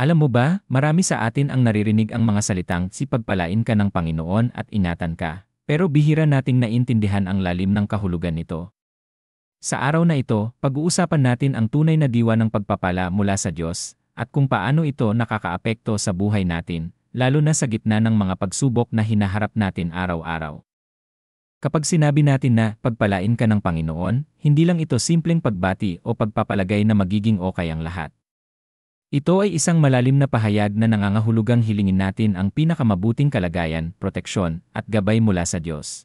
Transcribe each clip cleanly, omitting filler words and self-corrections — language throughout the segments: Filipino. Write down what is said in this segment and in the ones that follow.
Alam mo ba, marami sa atin ang naririnig ang mga salitang si pagpalain ka ng Panginoon at ingatan ka, pero bihira nating naintindihan ang lalim ng kahulugan nito. Sa araw na ito, pag-uusapan natin ang tunay na diwa ng pagpapala mula sa Diyos, at kung paano ito nakakaapekto sa buhay natin, lalo na sa gitna ng mga pagsubok na hinaharap natin araw-araw. Kapag sinabi natin na pagpalain ka ng Panginoon, hindi lang ito simpleng pagbati o pagpapalagay na magiging okay ang lahat. Ito ay isang malalim na pahayag na nangangahulugang hilingin natin ang pinakamabuting kalagayan, proteksyon, at gabay mula sa Diyos.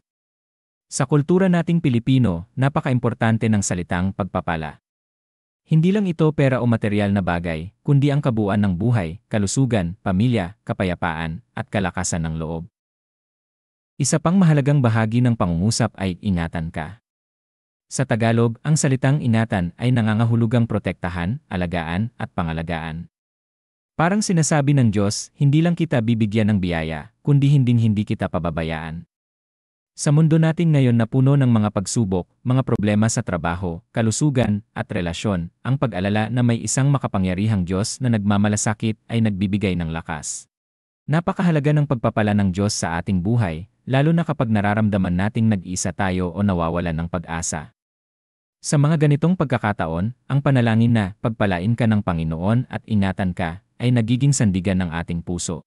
Sa kultura nating Pilipino, napaka-importante ng salitang pagpapala. Hindi lang ito pera o materyal na bagay, kundi ang kabuuan ng buhay, kalusugan, pamilya, kapayapaan, at kalakasan ng loob. Isa pang mahalagang bahagi ng pangungusap ay ingatan ka. Sa Tagalog, ang salitang ingatan ay nangangahulugang protektahan, alagaan, at pangalagaan. Parang sinasabi ng Diyos, hindi lang kita bibigyan ng biyaya, kundi hindi kita pababayaan. Sa mundo natin ngayon na puno ng mga pagsubok, mga problema sa trabaho, kalusugan, at relasyon, ang pag-alala na may isang makapangyarihang Diyos na nagmamalasakit ay nagbibigay ng lakas. Napakahalaga ng pagpapala ng Diyos sa ating buhay, lalo na kapag nararamdaman nating nag-iisa tayo o nawawalan ng pag-asa. Sa mga ganitong pagkakataon, ang panalangin na pagpalain ka ng Panginoon at ingatan ka ay nagiging sandigan ng ating puso.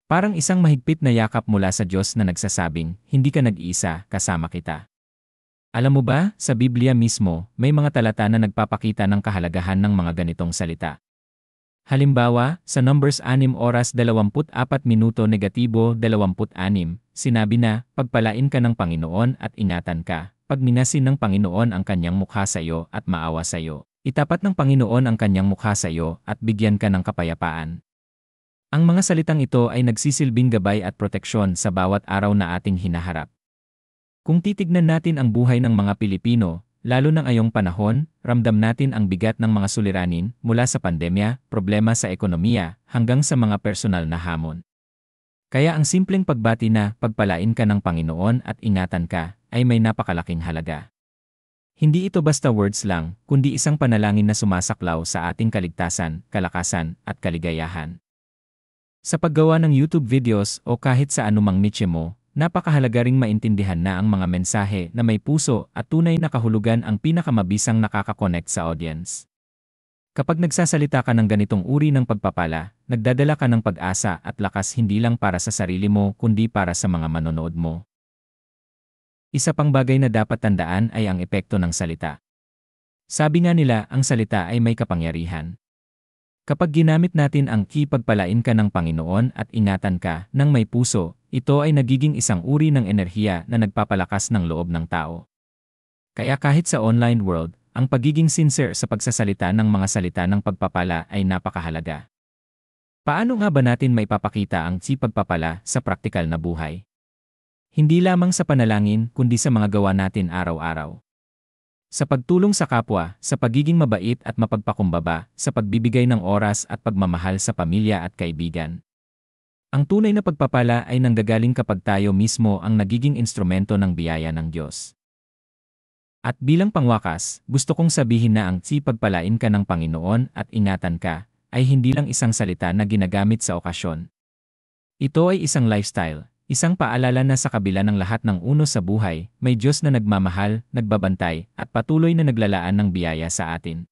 Parang isang mahigpit na yakap mula sa Diyos na nagsasabing, hindi ka nag-iisa, kasama kita. Alam mo ba, sa Biblia mismo, may mga talata na nagpapakita ng kahalagahan ng mga ganitong salita. Halimbawa, sa Numbers 6:24 -26, sinabi na, pagpalain ka ng Panginoon at ingatan ka. Pag minasin ng Panginoon ang kanyang mukha sa iyo at maawa sa iyo, itapat ng Panginoon ang kanyang mukha sa iyo at bigyan ka ng kapayapaan. Ang mga salitang ito ay nagsisilbing gabay at proteksyon sa bawat araw na ating hinaharap. Kung titignan natin ang buhay ng mga Pilipino, lalo na ngayong panahon, ramdam natin ang bigat ng mga suliranin mula sa pandemya, problema sa ekonomiya, hanggang sa mga personal na hamon. Kaya ang simpleng pagbati na pagpalain ka ng Panginoon at ingatan ka, ay may napakalaking halaga. Hindi ito basta words lang, kundi isang panalangin na sumasaklaw sa ating kaligtasan, kalakasan, at kaligayahan. Sa paggawa ng YouTube videos o kahit sa anumang niche mo, napakahalaga ring maintindihan na ang mga mensahe na may puso at tunay na kahulugan ang pinakamabisang nakaka-connect sa audience. Kapag nagsasalita ka ng ganitong uri ng pagpapala, nagdadala ka ng pag-asa at lakas hindi lang para sa sarili mo kundi para sa mga manonood mo. Isa pang bagay na dapat tandaan ay ang epekto ng salita. Sabi nga nila, ang salita ay may kapangyarihan. Kapag ginamit natin ang pagpalain ka ng Panginoon at ingatan ka ng may puso, ito ay nagiging isang uri ng enerhiya na nagpapalakas ng loob ng tao. Kaya kahit sa online world, ang pagiging sincere sa pagsasalita ng mga salita ng pagpapala ay napakahalaga. Paano nga ba natin maipapakita ang pagpapala sa praktikal na buhay? Hindi lamang sa panalangin kundi sa mga gawa natin araw-araw. Sa pagtulong sa kapwa, sa pagiging mabait at mapagpakumbaba, sa pagbibigay ng oras at pagmamahal sa pamilya at kaibigan. Ang tunay na pagpapala ay nanggagaling kapag tayo mismo ang nagiging instrumento ng biyaya ng Diyos. At bilang pangwakas, gusto kong sabihin na ang pagpalain ka ng Panginoon at ingatan ka ay hindi lang isang salita na ginagamit sa okasyon. Ito ay isang lifestyle. Isang paalala na sa kabila ng lahat ng unos sa buhay, may Diyos na nagmamahal, nagbabantay, at patuloy na naglalaan ng biyaya sa atin.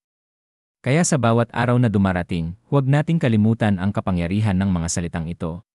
Kaya sa bawat araw na dumarating, huwag nating kalimutan ang kapangyarihan ng mga salitang ito.